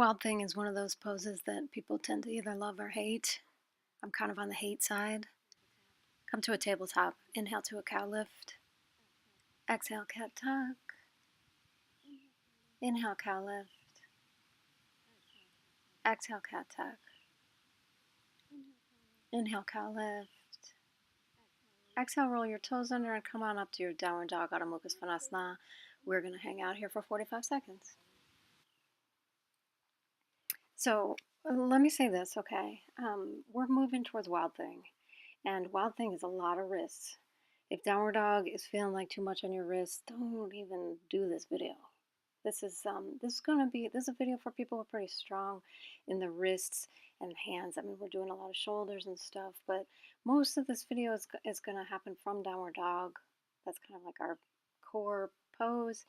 Wild thing is one of those poses that people tend to either love or hate. I'm kind of on the hate side. Come to a tabletop. Inhale to a cow lift. Exhale, cat tuck. Inhale, cow lift. Exhale, cat tuck. Inhale, cow lift. Exhale, roll your toes under and come on up to your downward dog, Adho Mukha Svanasana. We're going to hang out here for 45 seconds. So let me say this, okay? We're moving towards Wild Thing, and Wild Thing is a lot of wrists. If downward dog is feeling like too much on your wrist, don't even do this video. This is a video for people who are pretty strong in the wrists and hands. I mean, we're doing a lot of shoulders and stuff, but most of this video is going to happen from downward dog. That's kind of like our core pose.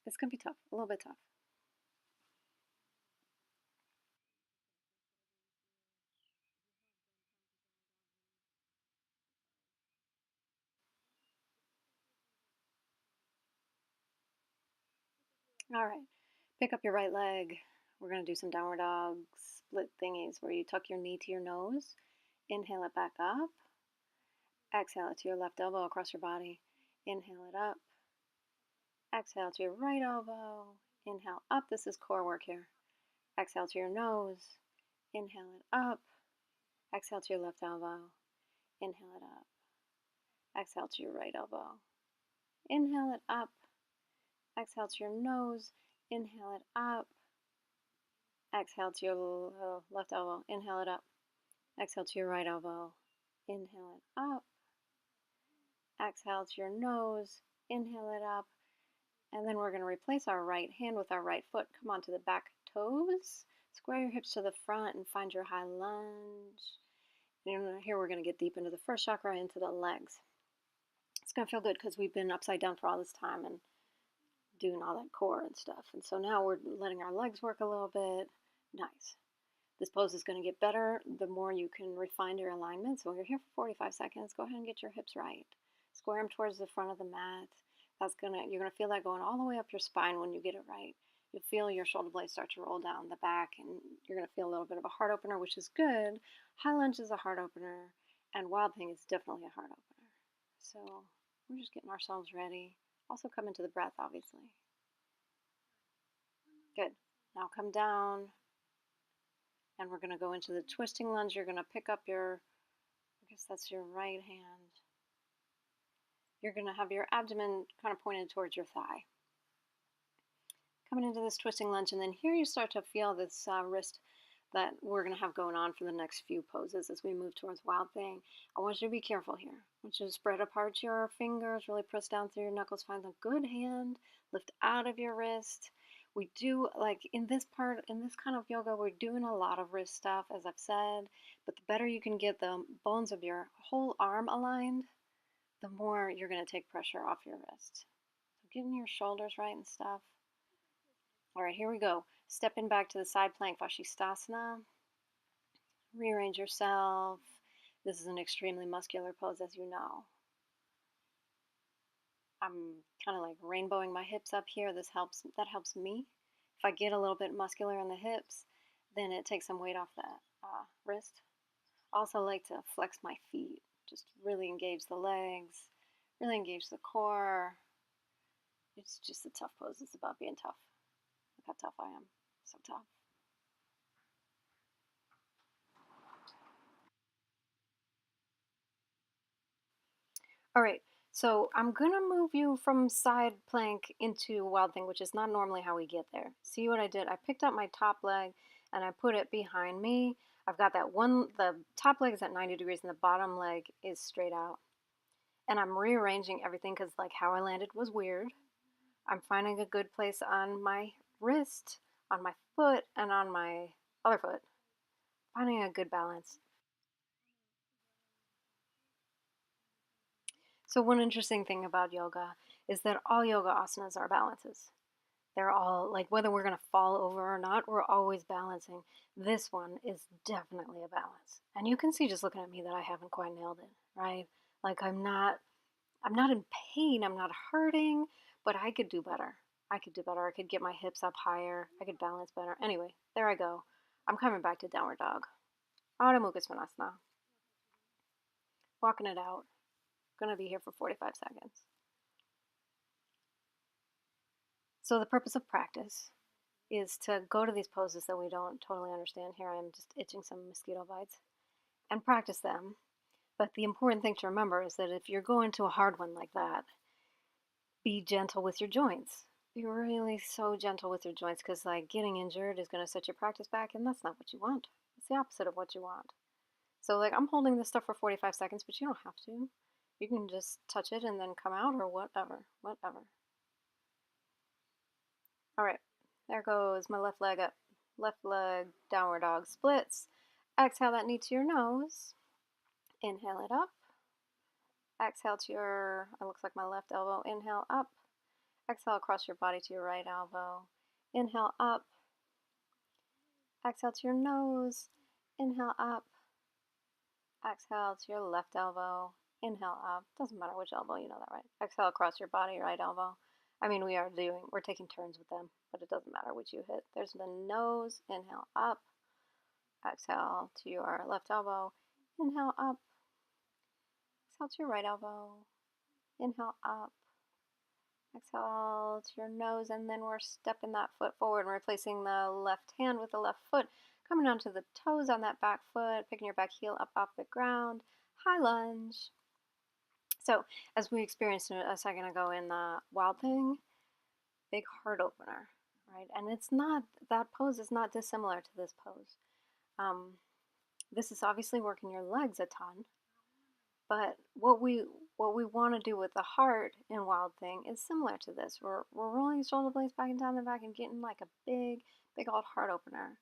It's going to be tough, a little bit tough. All right, pick up your right leg. We're going to do some downward dog split thingies where you tuck your knee to your nose. Inhale it back up. Exhale it to your left elbow across your body. Inhale it up. Exhale to your right elbow. Inhale up. This is core work here. Exhale to your nose. Inhale it up. Exhale to your left elbow. Inhale it up. Exhale to your right elbow. Inhale it up. Exhale to your nose. Inhale it up. Exhale to your left elbow. Inhale it up. Exhale to your right elbow. Inhale it up. Exhale to your nose. Inhale it up. And then we're going to replace our right hand with our right foot. Come onto the back toes. Square your hips to the front and find your high lunge. And here we're going to get deep into the first chakra, into the legs. It's going to feel good because we've been upside down for all this time and doing all that core and stuff. And so now we're letting our legs work a little bit. Nice. This pose is going to get better the more you can refine your alignment. So you're here for 45 seconds. Go ahead and get your hips right. Square them towards the front of the mat. You're gonna feel that going all the way up your spine when you get it right. You'll feel your shoulder blades start to roll down the back, and you're gonna feel a little bit of a heart opener, which is good. High lunge is a heart opener, and Wild Thing is definitely a heart opener. So we're just getting ourselves ready. Also come into the breath, obviously. Good. Now come down, and we're gonna go into the twisting lunge. You're gonna pick up I guess that's your right hand. You're going to have your abdomen kind of pointed towards your thigh. Coming into this twisting lunge, and then here you start to feel this wrist that we're going to have going on for the next few poses as we move towards Wild Thing. I want you to be careful here. I want you to spread apart your fingers, really press down through your knuckles, find a good hand, lift out of your wrist. We do, like in this kind of yoga, we're doing a lot of wrist stuff, as I've said, but the better you can get the bones of your whole arm aligned, the more you're going to take pressure off your wrist. So getting your shoulders right and stuff. All right, here we go. Stepping back to the side plank, Vashisthasana. Rearrange yourself. This is an extremely muscular pose, as you know. I'm kind of like rainbowing my hips up here. That helps me. If I get a little bit muscular in the hips, then it takes some weight off that wrist. Also like to flex my feet. Just really engage the legs, really engage the core. It's just a tough pose. It's about being tough. Look how tough I am. So tough. All right, so I'm gonna move you from side plank into Wild Thing, which is not normally how we get there. See what I did? I picked up my top leg and I put it behind me. I've got the top leg is at 90 degrees and the bottom leg is straight out. And I'm rearranging everything because like how I landed was weird. I'm finding a good place on my wrist, on my foot, and on my other foot. Finding a good balance. So one interesting thing about yoga is that all yoga asanas are balances. They're all, like whether we're going to fall over or not, we're always balancing. This one is definitely a balance. And you can see just looking at me that I haven't quite nailed it, right? Like I'm not in pain, I'm not hurting, but I could do better. I could do better. I could get my hips up higher. I could balance better. Anyway, there I go. I'm coming back to downward dog. Adho Mukha Svanasana. Walking it out. Gonna be here for 45 seconds. So the purpose of practice is to go to these poses that we don't totally understand. Here I am just itching some mosquito bites and practice them. But the important thing to remember is that if you're going to a hard one like that, be gentle with your joints. Be really so gentle with your joints, because like getting injured is going to set your practice back, and that's not what you want. It's the opposite of what you want. So like I'm holding this stuff for 45 seconds, but you don't have to. You can just touch it and then come out, or whatever. All right, there goes my left leg up. Left leg, downward dog splits. Exhale that knee to your nose. Inhale it up. Exhale to your, it looks like my left elbow. Inhale up. Exhale across your body to your right elbow. Inhale up. Exhale to your nose. Inhale up. Exhale to your left elbow. Inhale up. Doesn't matter which elbow, you know that, right? Exhale across your body, right elbow. I mean, we're taking turns with them, but it doesn't matter which you hit. There's the nose. Inhale up. Exhale to your left elbow. Inhale up. Exhale to your right elbow. Inhale up. Exhale to your nose, and then we're stepping that foot forward and replacing the left hand with the left foot. Coming down to the toes on that back foot, picking your back heel up off the ground. High lunge. So, as we experienced a second ago in the Wild Thing, big heart opener, right? And it's not, that pose is not dissimilar to this pose. This is obviously working your legs a ton, but what we want to do with the heart in Wild Thing is similar to this. We're rolling the shoulder blades back and down the back and getting like a big old heart opener.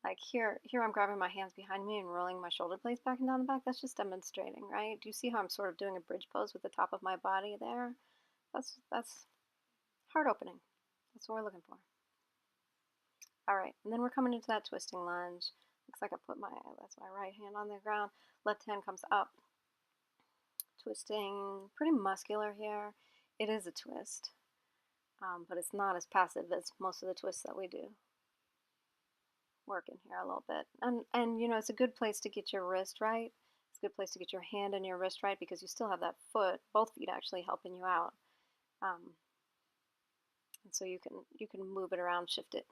Like here I'm grabbing my hands behind me and rolling my shoulder blades back and down the back. That's just demonstrating, right? Do you see how I'm sort of doing a bridge pose with the top of my body there? That's heart opening. That's what we're looking for. All right, and then we're coming into that twisting lunge. Looks like that's my right hand on the ground. Left hand comes up. Twisting, pretty muscular here. It is a twist, but it's not as passive as most of the twists that we do. Working here a little bit, and you know, it's a good place to get your wrist right. It's a good place to get your hand and your wrist right, because you still have that foot, both feet actually helping you out, and so you can move it around, shift it,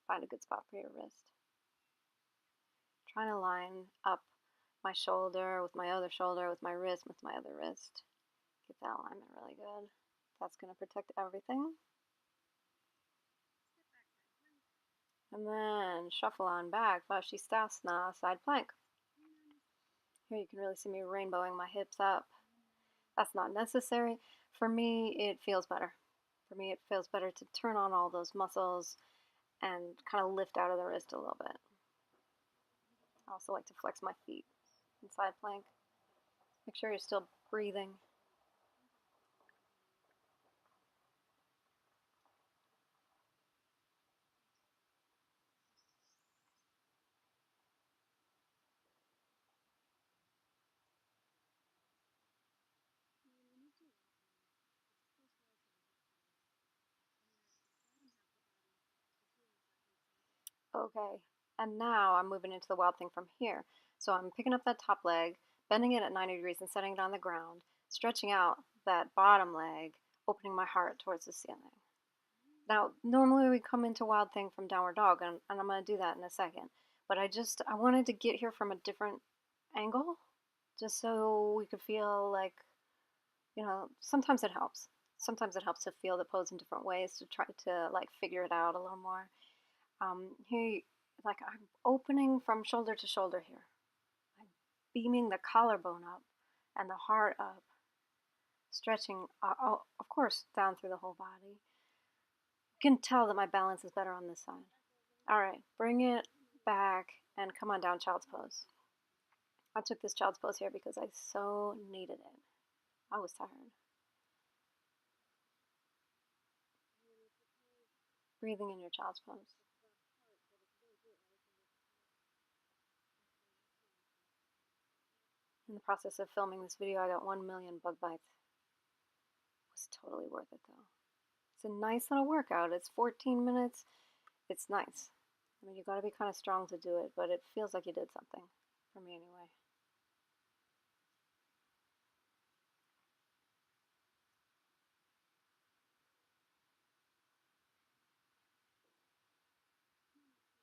find a good spot for your wrist. Trying to line up my shoulder with my other shoulder, with my wrist with my other wrist. Get that alignment really good. That's going to protect everything. And then shuffle on back, Vashisthasana, side plank. Here you can really see me rainbowing my hips up. That's not necessary. For me, it feels better. For me, it feels better to turn on all those muscles and kind of lift out of the wrist a little bit. I also like to flex my feet in side plank. Make sure you're still breathing. Okay, and now I'm moving into the Wild Thing from here. So I'm picking up that top leg, bending it at 90 degrees and setting it on the ground, stretching out that bottom leg, opening my heart towards the ceiling. Now, normally we come into Wild Thing from Downward Dog, and I'm going to do that in a second. But I wanted to get here from a different angle, just so we could feel like, you know, sometimes it helps. Sometimes it helps to feel the pose in different ways, to try to like figure it out a little more. Here, like I'm opening from shoulder to shoulder here. I'm beaming the collarbone up and the heart up, stretching, of course, down through the whole body. You can tell that my balance is better on this side. All right, bring it back and come on down, child's pose. I took this child's pose here because I so needed it. I was tired. Breathing in your child's pose. In the process of filming this video, I got 1 million bug bites. It was totally worth it though. It's a nice little workout. It's 14 minutes. It's nice. I mean, you got to be kind of strong to do it, but it feels like you did something. For me, anyway.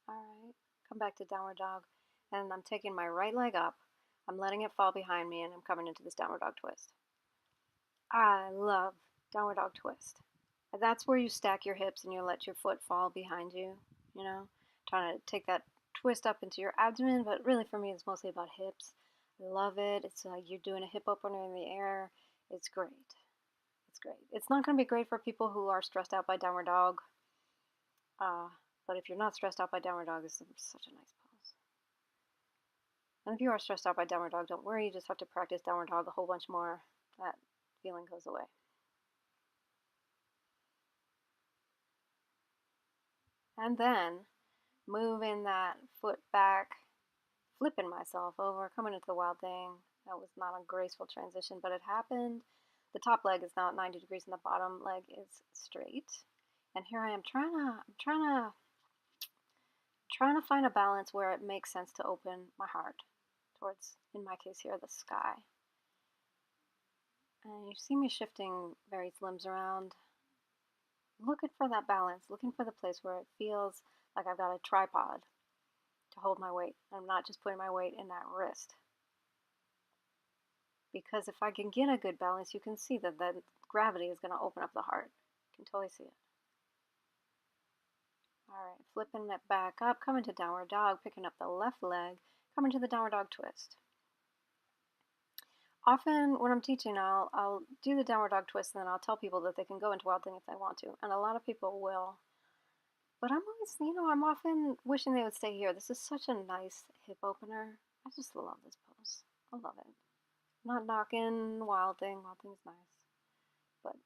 All right. Come back to downward dog. And I'm taking my right leg up. I'm letting it fall behind me, and I'm coming into this downward dog twist. I love downward dog twist. And that's where you stack your hips and you let your foot fall behind you, you know, trying to take that twist up into your abdomen. But really, for me, it's mostly about hips. I love it. It's like you're doing a hip opener in the air. It's great. It's great. It's not going to be great for people who are stressed out by downward dog. Uh, but if you're not stressed out by downward dog, this is such a nice pose. And if you are stressed out by downward dog, don't worry. You just have to practice downward dog a whole bunch more. That feeling goes away. And then moving that foot back, flipping myself over, coming into the wild thing. That was not a graceful transition, but it happened. The top leg is now at 90 degrees and the bottom leg is straight. And here I am trying to find a balance where it makes sense to open my heart towards, in my case here, the sky. And you see me shifting various limbs around, looking for that balance, looking for the place where it feels like I've got a tripod to hold my weight. I'm not just putting my weight in that wrist. Because if I can get a good balance, you can see that the gravity is going to open up the heart. You can totally see it. All right, flipping it back up, coming to downward dog, picking up the left leg, coming to the downward dog twist. Often when I'm teaching, I'll do the downward dog twist and then I'll tell people that they can go into wild thing if they want to. And a lot of people will. But I'm always, I'm often wishing they would stay here. This is such a nice hip opener. I just love this pose. I love it. I'm not knocking wild thing. Wild thing's nice. But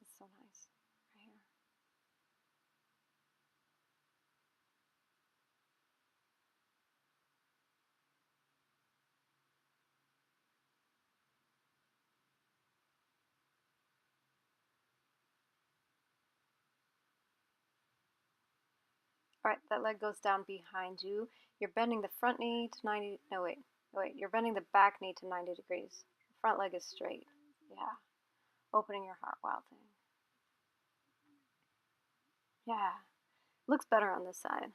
it's so nice right here. All right, that leg goes down behind you. You're bending the front knee to 90. No, wait. You're bending the back knee to 90 degrees. The front leg is straight. Yeah. Opening your heart, wild thing. Yeah. Looks better on this side.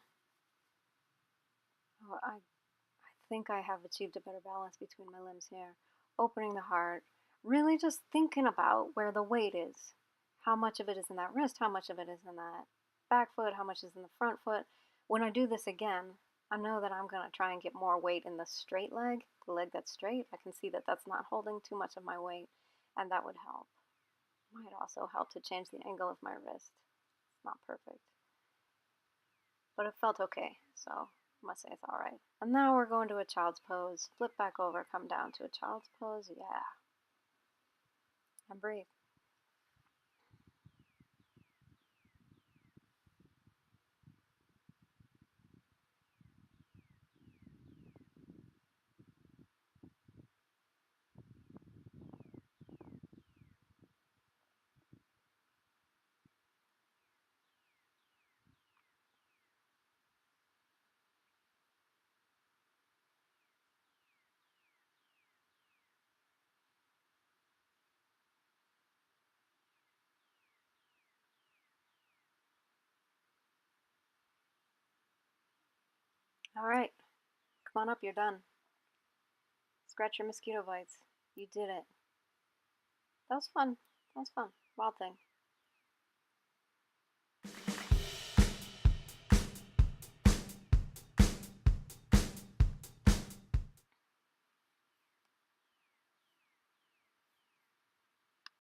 Oh, I think I have achieved a better balance between my limbs here. Opening the heart. Really just thinking about where the weight is. How much of it is in that wrist? How much of it is in that back foot? How much is in the front foot? When I do this again, I know that I'm going to try and get more weight in the straight leg, the leg that's straight. I can see that that's not holding too much of my weight, and that would help. Might also help to change the angle of my wrist. It's not perfect, but it felt okay, so I must say it's all right. And now we're going to a child's pose. Flip back over, come down to a child's pose. Yeah. And breathe. All right. Come on up, you're done. Scratch your mosquito bites. You did it. That was fun. That was fun. Wild thing.